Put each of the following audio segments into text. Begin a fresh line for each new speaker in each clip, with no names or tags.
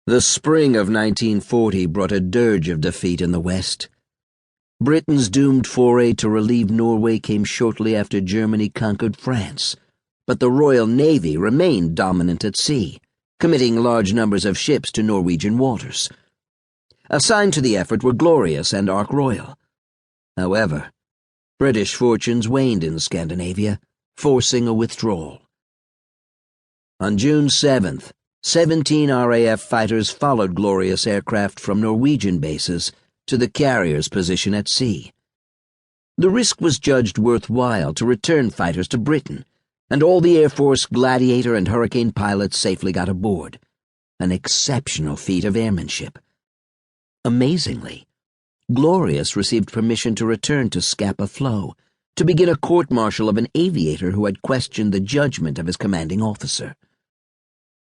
The spring of 1940 brought a dirge of defeat in the West. Britain's doomed foray to relieve Norway came shortly after Germany conquered France, but the Royal Navy remained dominant at sea, committing large numbers of ships to Norwegian waters. Assigned to the effort were Glorious and Ark Royal. However, British fortunes waned in Scandinavia, forcing a withdrawal. On June 7th, 17 RAF fighters followed Glorious aircraft from Norwegian bases to the carrier's position at sea. The risk was judged worthwhile to return fighters to Britain, and all the Air Force Gladiator and Hurricane pilots safely got aboard, an exceptional feat of airmanship. Amazingly, Glorious received permission to return to Scapa Flow to begin a court-martial of an aviator who had questioned the judgment of his commanding officer.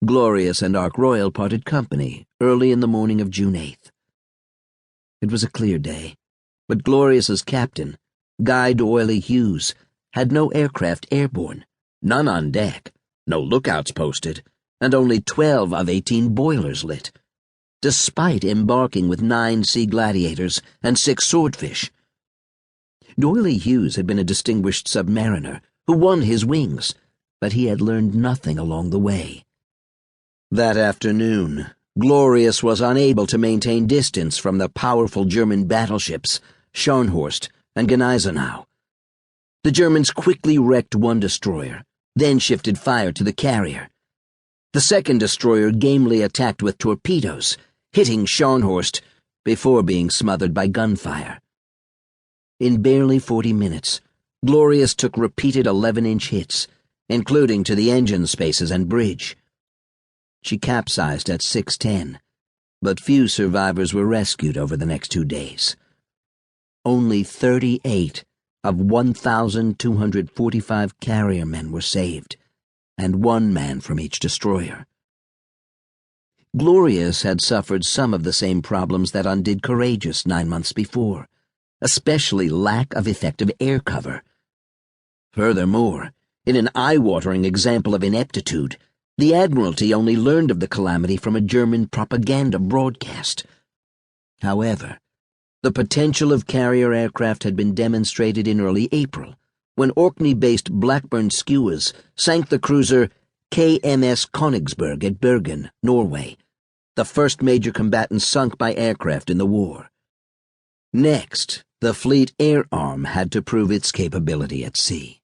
Glorious and Ark Royal parted company early in the morning of June 8th. It was a clear day, but Glorious's captain, Guy D'Oyley Hughes, had no aircraft airborne, none on deck, no lookouts posted, and only 12 of 18 boilers lit, despite embarking with 9 Sea Gladiators and 6 Swordfish. D'Oyley Hughes had been a distinguished submariner who won his wings, but he had learned nothing along the way. That afternoon, Glorious was unable to maintain distance from the powerful German battleships Scharnhorst and Gneisenau. The Germans quickly wrecked one destroyer, then shifted fire to the carrier. The second destroyer gamely attacked with torpedoes, hitting Scharnhorst before being smothered by gunfire. In barely 40 minutes, Glorious took repeated 11-inch hits, including to the engine spaces and bridge. She capsized at 6:10, but few survivors were rescued over the next 2 days. Only 38 of 1,245 carrier men were saved, and 1 man from each destroyer. Glorious had suffered some of the same problems that undid Courageous 9 months before, especially lack of effective air cover. Furthermore, in an eye-watering example of ineptitude, the Admiralty only learned of the calamity from a German propaganda broadcast. However, the potential of carrier aircraft had been demonstrated in early April, when Orkney-based Blackburn skuas sank the cruiser KMS Königsberg at Bergen, Norway, the first major combatant sunk by aircraft in the war. Next, the fleet air arm had to prove its capability at sea.